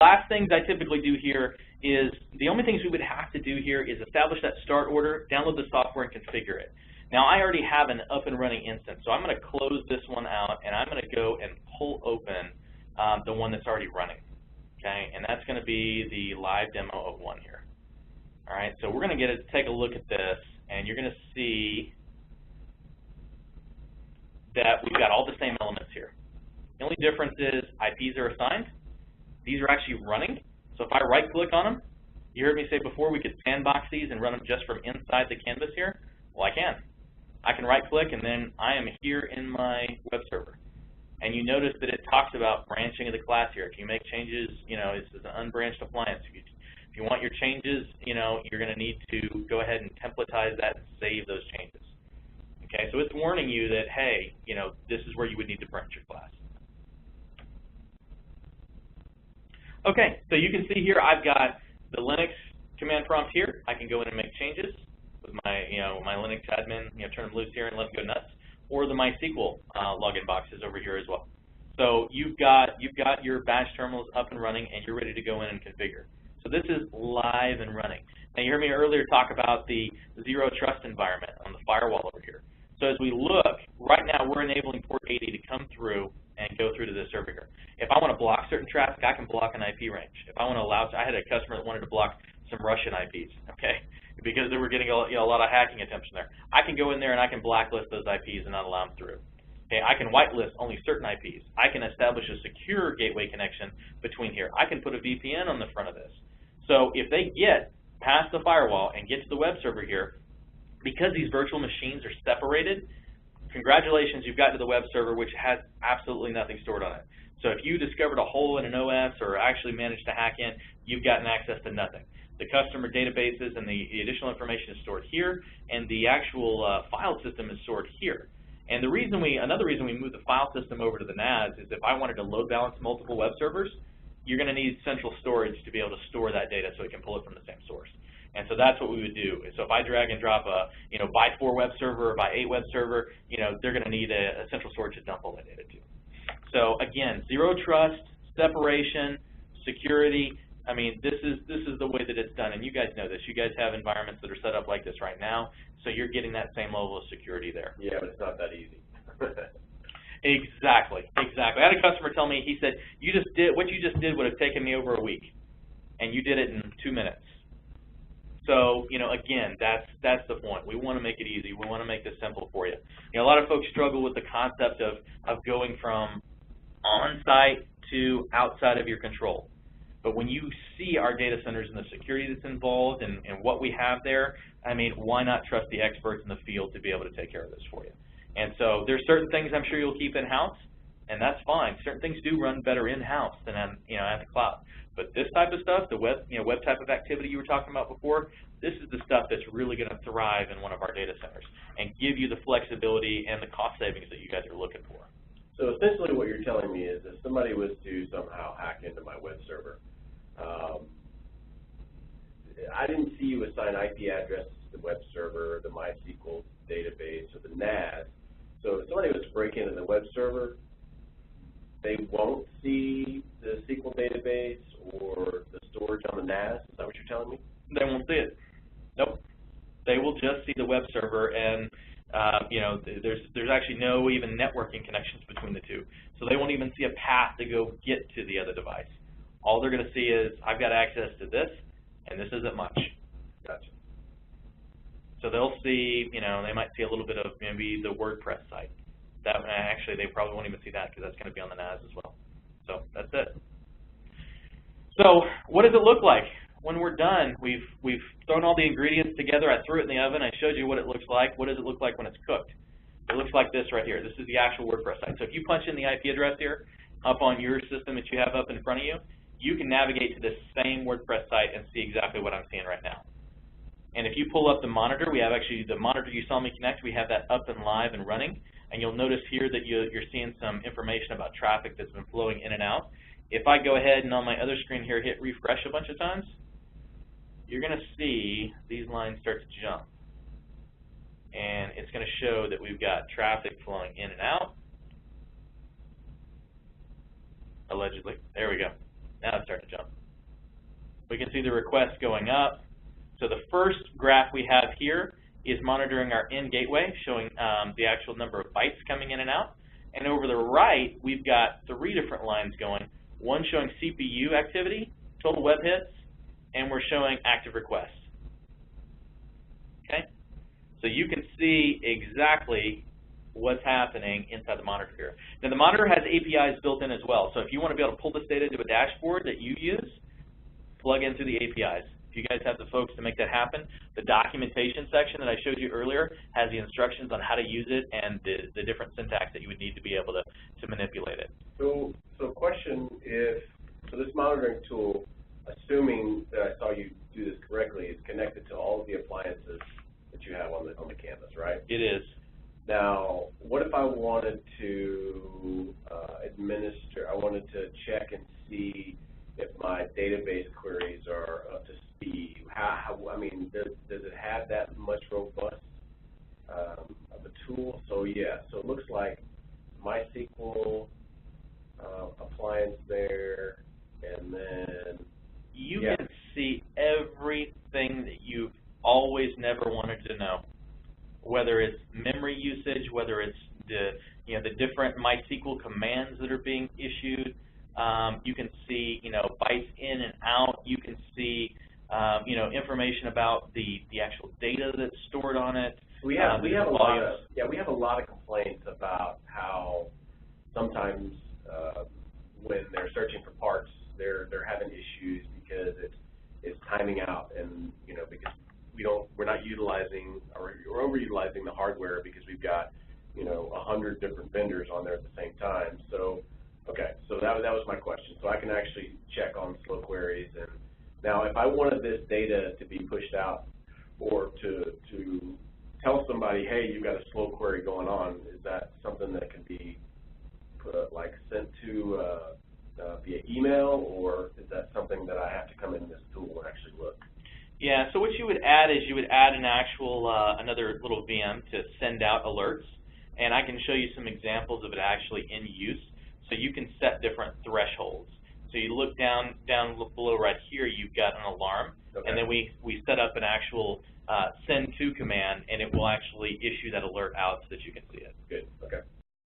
last things I typically do here is, the only things we would have to do here is establish that start order, download the software, and configure it. Now, I already have an up and running instance, so I'm going to close this one out, and I'm going to go and pull open the one that's already running, okay? And that's going to be the live demo of one here. All right, so we're going to take a look at this, and you're going to see that we've got all the same elements here. The only difference is IPs are assigned. These are actually running. So if I right-click on them, you heard me say before we could sandbox these and run them just from inside the canvas here. Well, I can. I can right-click, and then I am here in my web server. And you notice that it talks about branching of the class here. If you make changes, this is an unbranched appliance. If you want your changes, you're going to need to go ahead and templatize that and save those changes. Okay, so it's warning you that, hey, this is where you would need to branch your class. Okay, so you can see here I've got the Linux command prompt here. I can go in and make changes with my, my Linux admin, turn them loose here and let them go nuts. Or the MySQL login box is over here as well. So you've got your bash terminals up and running, and you're ready to go in and configure. So this is live and running. Now you heard me earlier talk about the zero trust environment on the firewall over here. So as we look, right now we're enabling port 80 to come through and go through to this server here. If I want to block certain traffic, I can block an IP range. If I want to allow, I had a customer that wanted to block some Russian IPs, okay, because they were getting a lot of hacking attempts in there. I can go in there and I can blacklist those IPs and not allow them through. Okay, I can whitelist only certain IPs. I can establish a secure gateway connection between here. I can put a VPN on the front of this. So if they get past the firewall and get to the web server here, because these virtual machines are separated, congratulations, you've got to the web server, which has absolutely nothing stored on it. So if you discovered a hole in an OS or actually managed to hack in, you've gotten access to nothing. The customer databases and the additional information is stored here, and the actual file system is stored here. And another reason we moved the file system over to the NAS is if I wanted to load balance multiple web servers, you're going to need central storage to be able to store that data so it can pull it from the same source. And so that's what we would do. So if I drag and drop a by 4 web server or by 8 web server, they're going to need a central storage to dump all that data to. So again, zero trust, separation, security. I mean, this is the way that it's done, and you guys know this. You guys have environments that are set up like this right now, so you're getting that same level of security there. Yeah, but it's not that easy. Exactly. I had a customer tell me, he said, what you just did would have taken me over a week, and you did it in 2 minutes. So, again, that's the point. We want to make it easy. We want to make this simple for you. A lot of folks struggle with the concept of going from on-site to outside of your control. But when you see our data centers and the security that's involved and what we have there, I mean, why not trust the experts in the field to be able to take care of this for you? And so there's certain things I'm sure you'll keep in-house, and that's fine. Certain things do run better in-house than at the cloud. But this type of stuff, the web type of activity you were talking about before, this is the stuff that's really going to thrive in one of our data centers and give you the flexibility and the cost savings that you guys are looking for. So essentially what you're telling me is if somebody was to somehow hack into my web server, I didn't see you assign IP addresses to the web server, the MySQL database, or the NAS. So if somebody was to break into the web server, they won't see the SQL database or the storage on the NAS? Is that what you're telling me? They won't see it. Nope. They will just see the web server, and there's actually no even networking connections between the two. So they won't even see a path to go get to the other device. All they're going to see is, I've got access to this, and this isn't much. Gotcha. So they'll see, they might see a little bit of maybe the WordPress site. Actually, they probably won't even see that because that's going to be on the NAS as well. So that's it. So what does it look like when we're done? We've thrown all the ingredients together. I threw it in the oven. I showed you what it looks like. What does it look like when it's cooked? It looks like this right here. This is the actual WordPress site. So if you punch in the IP address here up on your system that you have up in front of you, you can navigate to this same WordPress site and see exactly what I'm seeing right now. And if you pull up the monitor, we have actually the monitor you saw me connect. We have that up and live and running. And you'll notice here that you're seeing some information about traffic that's been flowing in and out. If I go ahead and on my other screen here hit refresh a bunch of times, you're going to see these lines start to jump. And it's going to show that we've got traffic flowing in and out. Allegedly. There we go. Now it's starting to jump. We can see the requests going up. So the first graph we have here is monitoring our in gateway, showing the actual number of bytes coming in and out. And over the right, we've got 3 different lines going. One showing CPU activity, total web hits, and we're showing active requests. Okay? So you can see exactly what's happening inside the monitor here. Now the monitor has APIs built in as well. So if you want to be able to pull this data into a dashboard that you use, plug in through the APIs. If you guys have the folks to make that happen, the documentation section that I showed you earlier has the instructions on how to use it and the different syntax that you would need to be able to manipulate it. So question, so this monitoring tool, assuming that I saw you do this correctly, is connected to all of the appliances that you have on the campus, right? It is. Now, what if I wanted to I wanted to check and see if my database queries are up to speed? I mean, does it have that much robust of a tool? So yeah, so it looks like MySQL appliance there, and then you can see everything that you've always never wanted to know, whether it's memory usage, whether it's the different MySQL commands that are being issued. You can see bytes in and out. You can see information about the actual data that's stored on it. We have a lot of complaints about how sometimes when they're searching for parts, they're having issues because it's timing out, and because we're not utilizing or overutilizing the hardware because we've got 100 different vendors on there at the same time. So so that was my question. So I can actually check on slow queries, and now if I wanted this data to be pushed out or to tell somebody, hey, you've got a slow query going on, is that something that can be sent to via email, or is that something that I have to come in this tool and actually look? Yeah, so what you would add is you would add an actual, another little VM to send out alerts, and I can show you some examples of it actually in use. So you can set different thresholds. So you look down below right here, you've got an alarm, and then we set up an actual send to command, and it will actually issue that alert out so that you can see it. Good, okay.